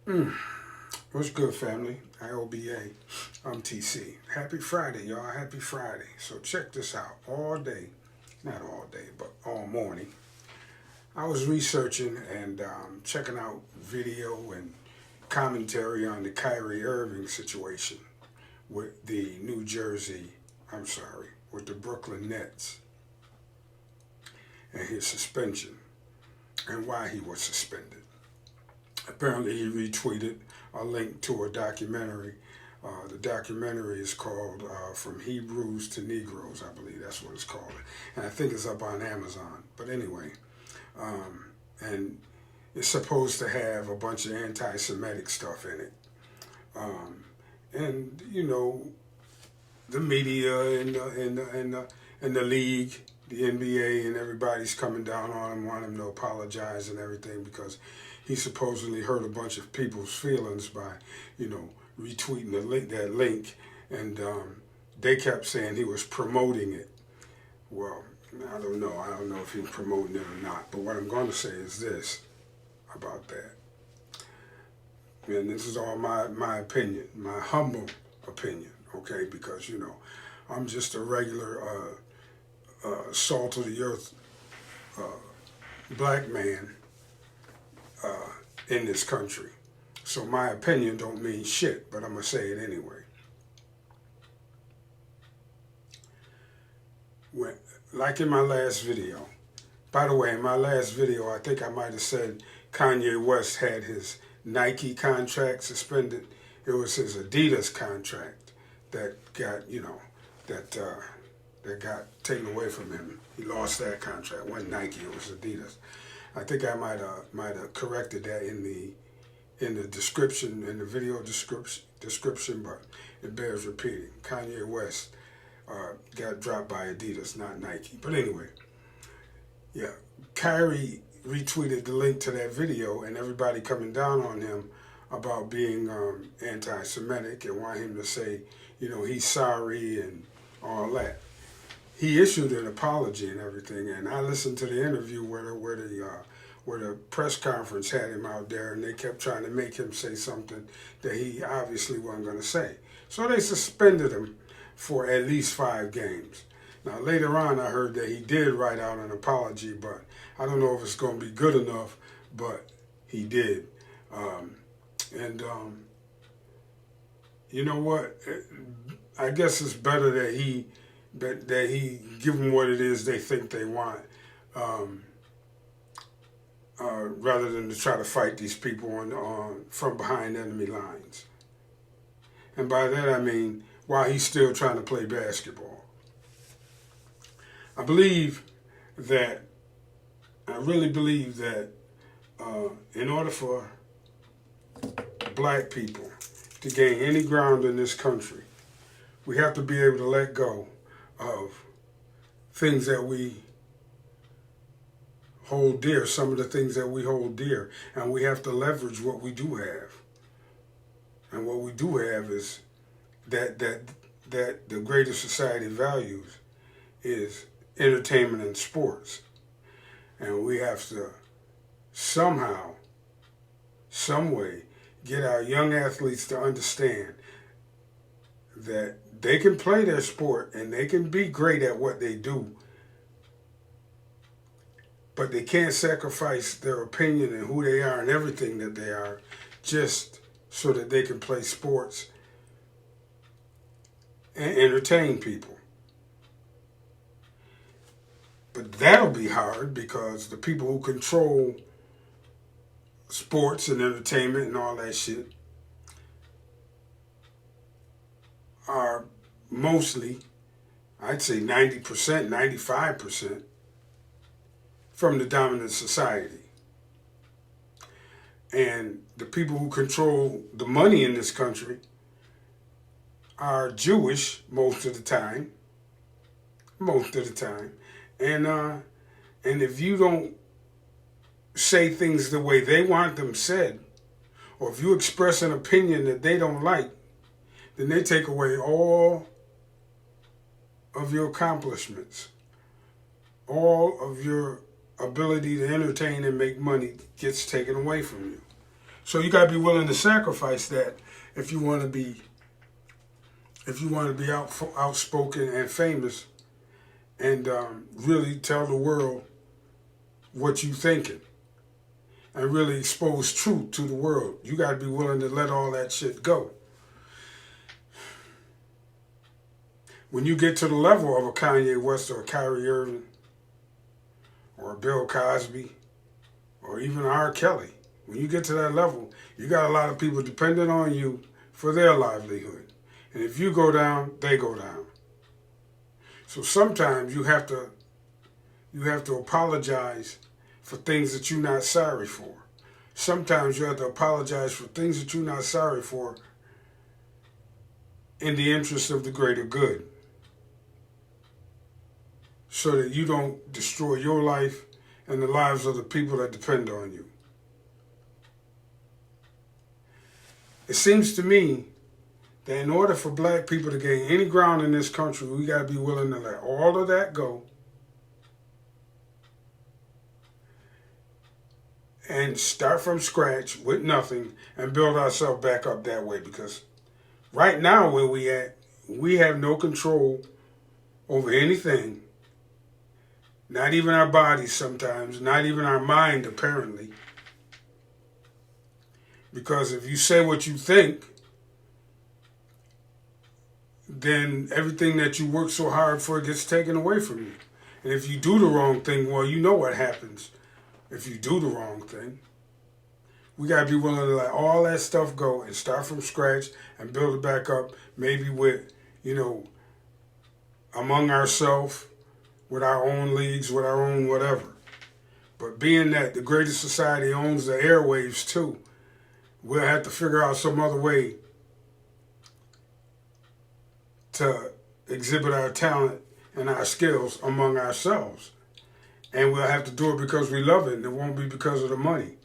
Mm. What's good, family? IOBA. I'm TC. Happy Friday, y'all. Happy Friday. So check this out. All day, not all day, but all morning, I was researching and checking out video and commentary on the Kyrie Irving situation with the with the Brooklyn Nets and his suspension and why he was suspended. Apparently, he retweeted a link to a documentary. The documentary is called From Hebrews to Negroes, I believe that's what it's called. And I think it's up on Amazon. But anyway, and it's supposed to have a bunch of anti-Semitic stuff in it. And, you know, the media and the league, the NBA, and everybody's coming down on him, wanting him to apologize and everything because he supposedly hurt a bunch of people's feelings by, retweeting that link, and they kept saying he was promoting it. Well, I don't know. I don't know if he's promoting it or not. But what I'm going to say is this about that. And this is all my opinion, my humble opinion, okay? Because, I'm just a regular salt of the earth black man in this country. So my opinion don't mean shit, but I'm going to say it anyway. Like in my last video, by the way, in my last video, I think I might have said Kanye West had his Nike contract suspended. It was his Adidas contract that got, that got taken away from him. He lost that contract. It wasn't Nike, it was Adidas. I think I might have corrected that in the description, in the video description, but it bears repeating. Kanye West got dropped by Adidas, not Nike. But anyway, yeah, Kyrie retweeted the link to that video, and everybody coming down on him about being anti-Semitic and want him to say, he's sorry and all that. He issued an apology and everything, and I listened to the interview where the press conference had him out there, and they kept trying to make him say something that he obviously wasn't going to say. So they suspended him for at least 5 games. Now, later on, I heard that he did write out an apology, but I don't know if it's going to be good enough, but he did. You know what? I guess it's better that he give them what it is they think they want, rather than to try to fight these people from behind enemy lines. And by that I mean while he's still trying to play basketball. I really believe that in order for black people to gain any ground in this country, we have to be able to let go of things that we hold dear, some of the things that we hold dear, and we have to leverage what we do have. And what we do have is that the greatest society values is entertainment and sports. And we have to somehow, some way, get our young athletes to understand that they can play their sport and they can be great at what they do, but they can't sacrifice their opinion and who they are and everything that they are just so that they can play sports and entertain people. But that'll be hard because the people who control sports and entertainment and all that shit are mostly, I'd say 90%, 95% from the dominant society. And the people who control the money in this country are Jewish most of the time. And if you don't say things the way they want them said, or if you express an opinion that they don't like, then they take away all of your accomplishments. All of your ability to entertain and make money gets taken away from you. So you gotta be willing to sacrifice that if you want to be outspoken and famous, and really tell the world what you thinking, and really expose truth to the world. You gotta be willing to let all that shit go. When you get to the level of a Kanye West or a Kyrie Irving or a Bill Cosby or even R. Kelly, when you get to that level, you got a lot of people depending on you for their livelihood. And if you go down, they go down. So sometimes you have to apologize for things that you're not sorry for. Sometimes you have to apologize for things that you're not sorry for in the interest of the greater good, so that you don't destroy your life and the lives of the people that depend on you. It seems to me that in order for black people to gain any ground in this country, we got to be willing to let all of that go and start from scratch with nothing and build ourselves back up that way. Because right now where we at, we have no control over anything. Not even our bodies sometimes, not even our mind apparently. Because if you say what you think, then everything that you work so hard for gets taken away from you. And if you do the wrong thing, well, you know what happens if you do the wrong thing. We got to be willing to let all that stuff go and start from scratch and build it back up, maybe with, among ourselves, with our own leagues, with our own whatever. But being that the greatest society owns the airwaves too, we'll have to figure out some other way to exhibit our talent and our skills among ourselves. And we'll have to do it because we love it, and it won't be because of the money,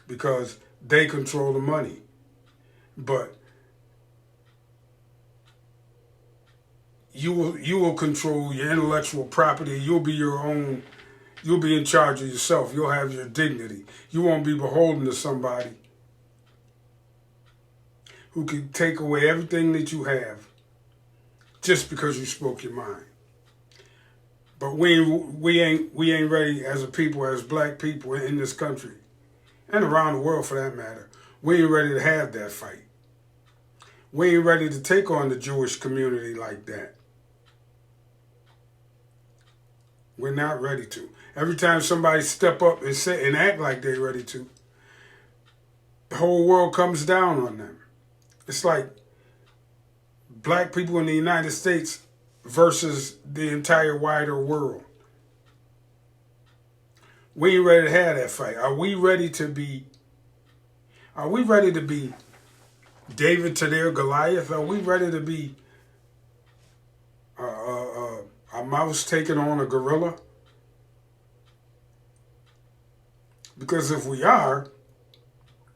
because they control the money. But you will control your intellectual property. You'll be in charge of yourself. You'll have your dignity. You won't be beholden to somebody who can take away everything that you have just because you spoke your mind. But we ain't ready as a people, as black people in this country, and around the world for that matter. We ain't ready to have that fight. We ain't ready to take on the Jewish community like that. We're not ready to. Every time somebody step up and say and act like they're ready to, the whole world comes down on them. It's like black people in the United States versus the entire wider world. We ain't ready to have that fight. Are we ready to be David to their Goliath? Are we ready to be a mouse taking on a gorilla? Because if we are,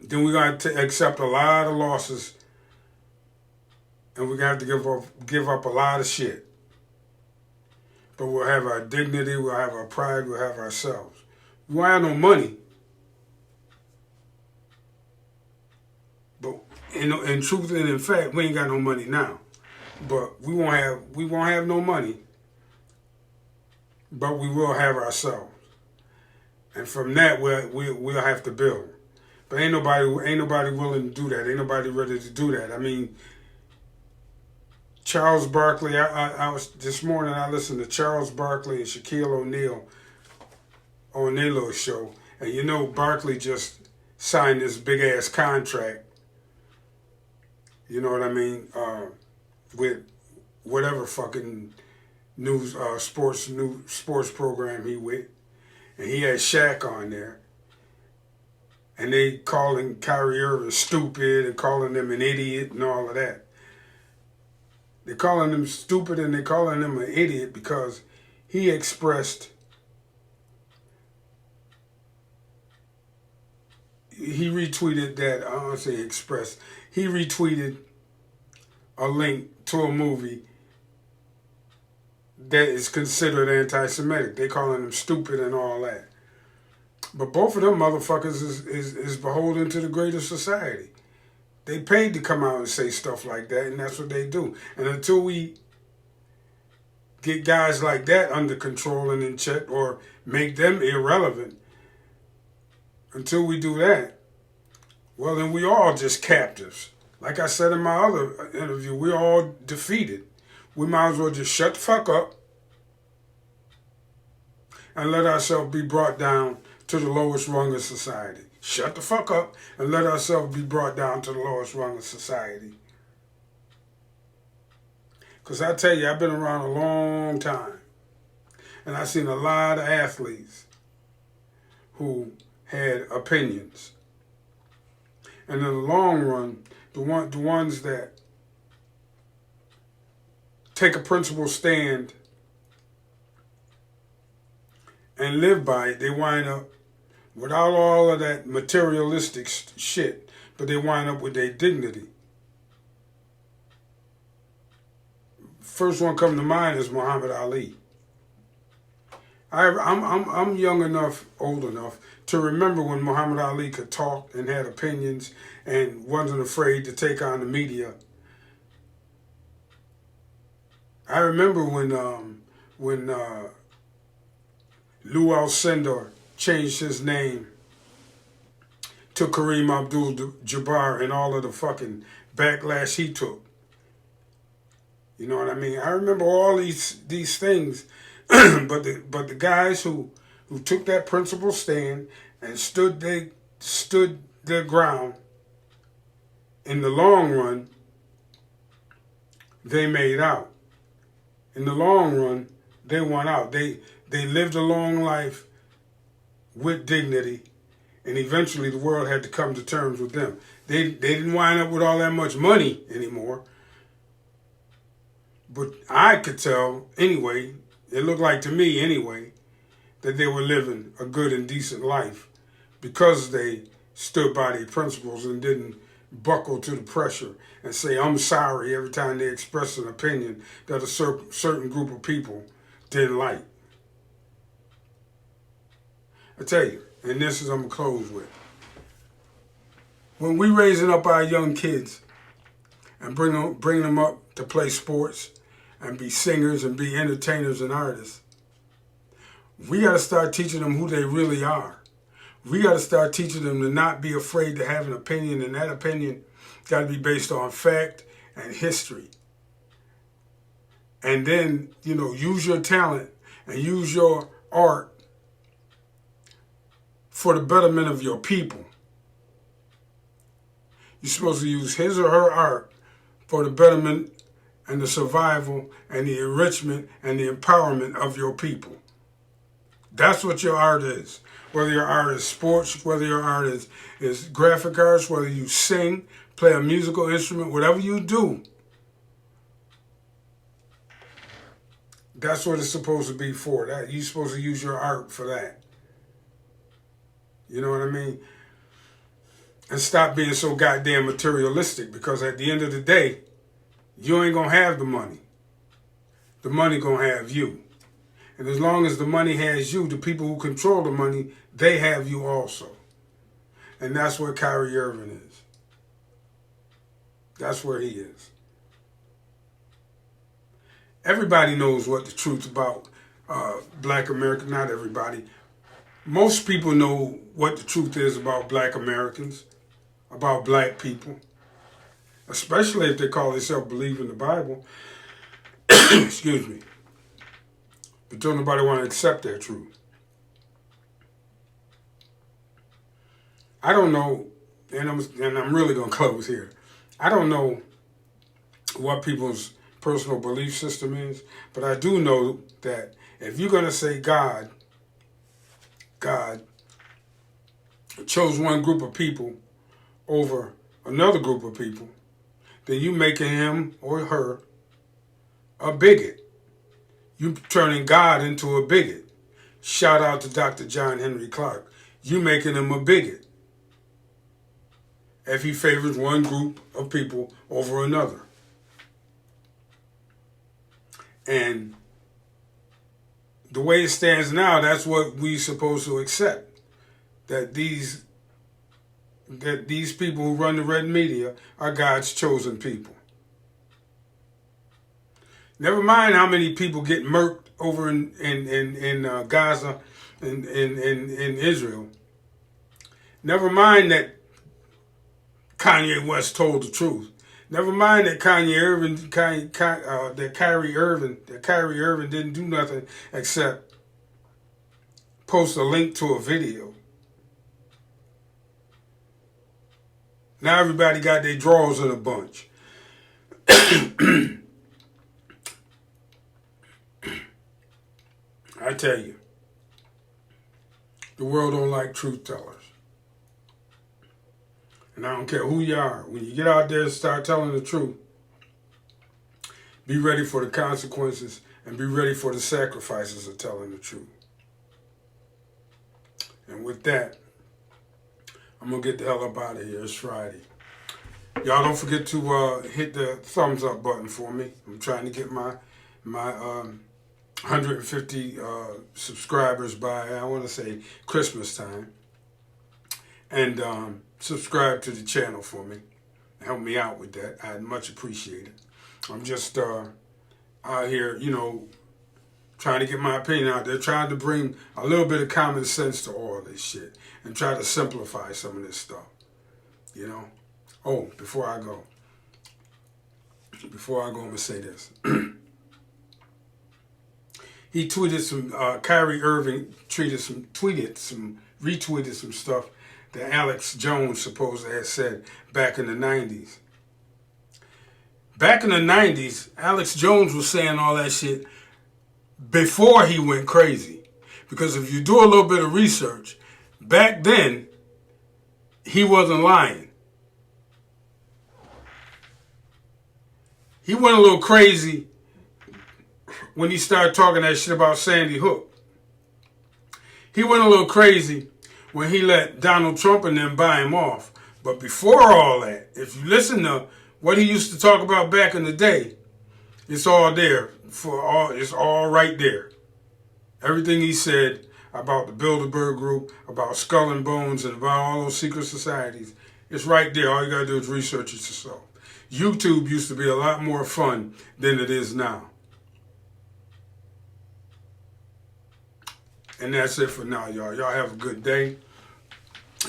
then we're going to accept a lot of losses, and we're going to have to give up a lot of shit. But we'll have our dignity, we'll have our pride, we'll have ourselves. We won't have no money. But in truth and in fact, we ain't got no money now. But we won't have no money. But we will have ourselves. And from that we'll have to build. But ain't nobody willing to do that. Ain't nobody ready to do that. I mean, Charles Barkley, I was this morning I listened to Charles Barkley and Shaquille O'Neal on their little show. And Barkley just signed this big ass contract. You know what I mean? With whatever fucking sports program he with. And he had Shaq on there. And they calling Kyrie Irving stupid and calling him an idiot and all of that. They're calling him stupid and they're calling him an idiot because he expressed, he retweeted that, I don't want to say expressed, he retweeted a link to a movie that is considered anti-Semitic. They calling him stupid and all that. But both of them motherfuckers is beholden to the greater society. They paid to come out and say stuff like that, and that's what they do. And until we get guys like that under control and in check, or make them irrelevant, until we do that, well, then we all just captives. Like I said in my other interview, we're all defeated. We might as well just shut the fuck up and let ourselves be brought down to the lowest rung of society. Shut the fuck up and let ourselves be brought down to the lowest rung of society. Because I tell you, I've been around a long time. And I've seen a lot of athletes who had opinions. And in the long run, the ones that take a principled stand and live by it, they wind up without all of that materialistic shit, but they wind up with their dignity. First one come to mind is Muhammad Ali. I'm young enough, old enough to remember when Muhammad Ali could talk and had opinions and wasn't afraid to take on the media. I remember when Lou Alcindor changed his name to Kareem Abdul-Jabbar and all of the fucking backlash he took. You know what I mean? I remember all these things, but the guys who took that principled stand and stood their ground, in the long run, they made out. In the long run, they won out. They lived a long life with dignity, and eventually the world had to come to terms with them. They didn't wind up with all that much money anymore. But I could tell, anyway, it looked like to me anyway, that they were living a good and decent life because they stood by their principles and didn't buckle to the pressure and say, I'm sorry, every time they expressed an opinion that a certain group of people didn't like. I tell you, and this is I'm going to close with. When we raising up our young kids and bring them up to play sports and be singers and be entertainers and artists, we got to start teaching them who they really are. We got to start teaching them to not be afraid to have an opinion, and that opinion got to be based on fact and history. And then, use your talent and use your art for the betterment of your people. You're supposed to use his or her art for the betterment and the survival and the enrichment and the empowerment of your people. That's what your art is. Whether your art is sports, whether your art is graphic arts, whether you sing, play a musical instrument, whatever you do, that's what it's supposed to be for. That you're supposed to use your art for that. You know what I mean? And stop being so goddamn materialistic, because at the end of the day, you ain't gonna have the money. The money gonna have you. And as long as the money has you, the people who control the money, they have you also. And that's where Kyrie Irving is. That's where he is. Everybody knows what the truth about Black America. Not everybody. Most people know what the truth is about Black Americans, about Black people, especially if they call themselves believe in the Bible. Excuse me. But don't nobody want to accept that truth. I don't know, and I'm really going to close here. I don't know what people's personal belief system is, but I do know that if you're going to say God chose one group of people over another group of people, then you making him or her a bigot. You turning God into a bigot. Shout out to Dr. John Henry Clark. You making him a bigot if he favors one group of people over another. And the way it stands now, that's what we supposed to accept. that these people who run the red media are God's chosen people. Never mind how many people get murked over in Gaza and in Israel. Never mind that Kanye West told the truth. Never mind that Kyrie Irving didn't do nothing except post a link to a video. Now everybody got their drawers in a bunch. I tell you, the world don't like truth tellers. And I don't care who you are. When you get out there and start telling the truth, be ready for the consequences and be ready for the sacrifices of telling the truth. And with that, I'm going to get the hell up out of here. It's Friday. Y'all don't forget to hit the thumbs up button for me. I'm trying to get my 150 subscribers by, I want to say, Christmas time. And subscribe to the channel for me. Help me out with that. I'd much appreciate it. I'm just out here, trying to get my opinion out there, trying to bring a little bit of common sense to all this shit and try to simplify some of this stuff, Oh, before I go, I'm going to say this. He tweeted some, Kyrie Irving retweeted some stuff that Alex Jones supposedly had said back in the 90s. Back in the 90s, Alex Jones was saying all that shit before he went crazy. Because if you do a little bit of research, back then, he wasn't lying. He went a little crazy when he started talking that shit about Sandy Hook. He went a little crazy when he let Donald Trump and them buy him off. But before all that, if you listen to what he used to talk about back in the day, it's all there. It's all right there. Everything he said about the Bilderberg Group, about Skull and Bones, and about all those secret societies, it's right there. All you got to do is research it yourself. YouTube used to be a lot more fun than it is now. And that's it for now, y'all. Y'all have a good day.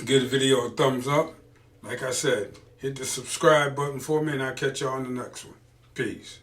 Give the video a thumbs up. Like I said, hit the subscribe button for me, and I'll catch y'all on the next one. Peace.